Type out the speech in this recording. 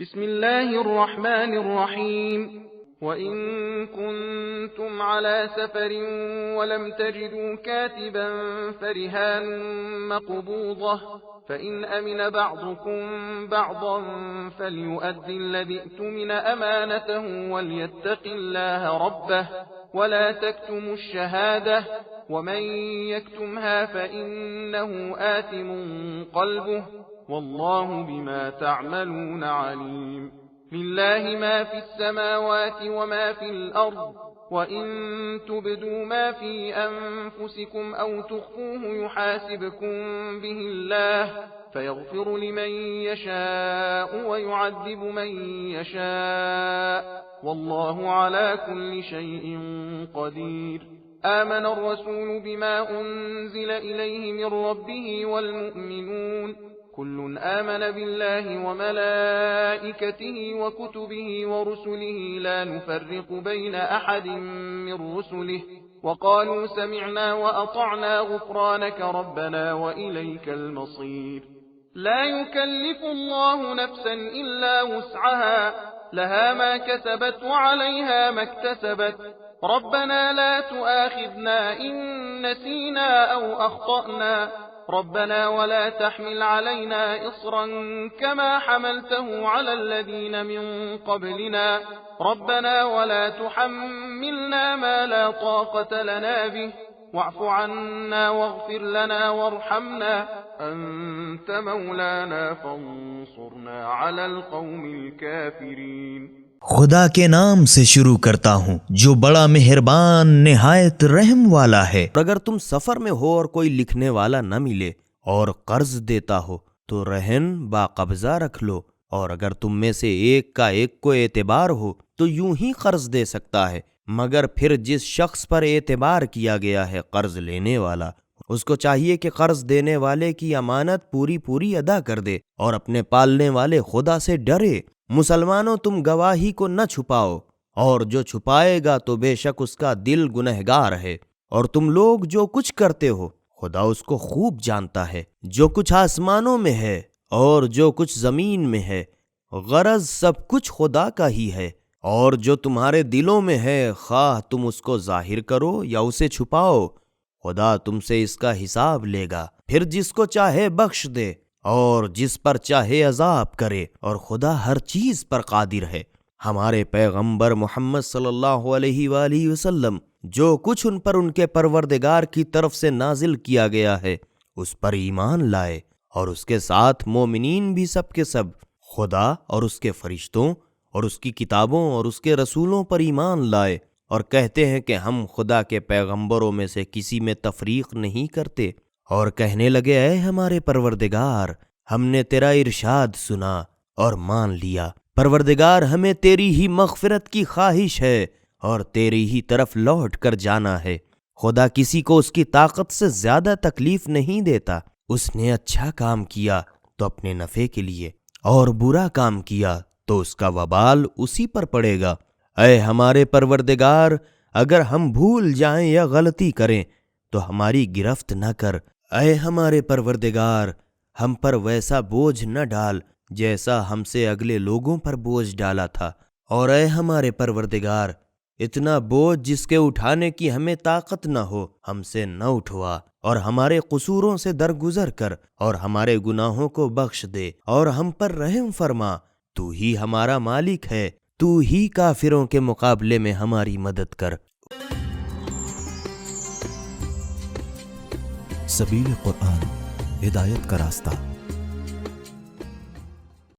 بسم الله الرحمن الرحيم وإن كنتم على سفر ولم تجدوا كاتبا فرهان مقبوضة فإن أمن بعضكم بعضا فليؤدي الذي اؤتمن أمانته وليتق الله ربه ولا تكتموا الشهادة ومن يكتمها فإنه آثم قلبه والله بما تعملون عليم. لله ما في السماوات وما في الأرض وإن تبدوا ما في أنفسكم أو تخفوه يحاسبكم به الله فيغفر لمن يشاء ويعذب من يشاء والله على كل شيء قدير. آمن الرسول بما أنزل إليه من ربه والمؤمنون كل آمن بالله وملائكته وكتبه ورسله لا نفرق بين أحد من رسله وقالوا سمعنا وأطعنا غفرانك ربنا وإليك المصير. لا يكلف الله نفسا إلا وسعها لها ما كسبت وعليها ما اكتسبت ربنا لا تؤاخذنا إن نسينا أو أخطأنا ربنا ولا تحمل علينا إصرا كما حملته على الذين من قبلنا ربنا ولا تحملنا ما لا طاقة لنا به واعف عنا واغفر لنا وارحمنا أنت مولانا فانصرنا على القوم الكافرين. خدا کے نام سے شروع کرتا ہوں جو بڑا مہربان نہایت رحم والا ہے۔ اگر تم سفر میں ہو اور کوئی لکھنے والا نہ ملے اور قرض دیتا ہو تو رہن با قبضہ رکھ لو، اور اگر تم میں سے ایک کا ایک کو اعتبار ہو تو یوں ہی قرض دے سکتا ہے، مگر پھر جس شخص پر اعتبار کیا گیا ہے قرض لینے والا، اس کو چاہیے کہ قرض دینے والے کی امانت پوری ادا کر دے اور اپنے پالنے والے خدا سے ڈرے۔ مسلمانوں تم گواہی کو نہ چھپاؤ، اور جو چھپائے گا تو بے شک اس کا دل گنہگار ہے، اور تم لوگ جو کچھ کرتے ہو خدا اس کو خوب جانتا ہے۔ جو کچھ آسمانوں میں ہے اور جو کچھ زمین میں ہے غرض سب کچھ خدا کا ہی ہے، اور جو تمہارے دلوں میں ہے خواہ تم اس کو ظاہر کرو یا اسے چھپاؤ خدا تم سے اس کا حساب لے گا، پھر جس کو چاہے بخش دے اور جس پر چاہے عذاب کرے، اور خدا ہر چیز پر قادر ہے۔ ہمارے پیغمبر محمد صلی اللہ علیہ وآلہ وسلم جو کچھ ان پر ان کے پروردگار کی طرف سے نازل کیا گیا ہے اس پر ایمان لائے، اور اس کے ساتھ مومنین بھی سب کے سب خدا اور اس کے فرشتوں اور اس کی کتابوں اور اس کے رسولوں پر ایمان لائے، اور کہتے ہیں کہ ہم خدا کے پیغمبروں میں سے کسی میں تفریق نہیں کرتے، اور کہنے لگے اے ہمارے پروردگار ہم نے تیرا ارشاد سنا اور مان لیا، پروردگار ہمیں تیری ہی مغفرت کی خواہش ہے اور تیری ہی طرف لوٹ کر جانا ہے۔ خدا کسی کو اس کی طاقت سے زیادہ تکلیف نہیں دیتا، اس نے اچھا کام کیا تو اپنے نفع کے لیے، اور برا کام کیا تو اس کا وبال اسی پر پڑے گا۔ اے ہمارے پروردگار اگر ہم بھول جائیں یا غلطی کریں تو ہماری گرفت نہ کر، اے ہمارے پروردگار ہم پر ویسا بوجھ نہ ڈال جیسا ہم سے اگلے لوگوں پر بوجھ ڈالا تھا، اور اے ہمارے پروردگار اتنا بوجھ جس کے اٹھانے کی ہمیں طاقت نہ ہو ہم سے نہ اٹھوا، اور ہمارے قصوروں سے درگزر کر اور ہمارے گناہوں کو بخش دے اور ہم پر رحم فرما، تو ہی ہمارا مالک ہے، تو ہی کافروں کے مقابلے میں ہماری مدد کر۔ سبیل قرآن، ہدایت کا راستہ۔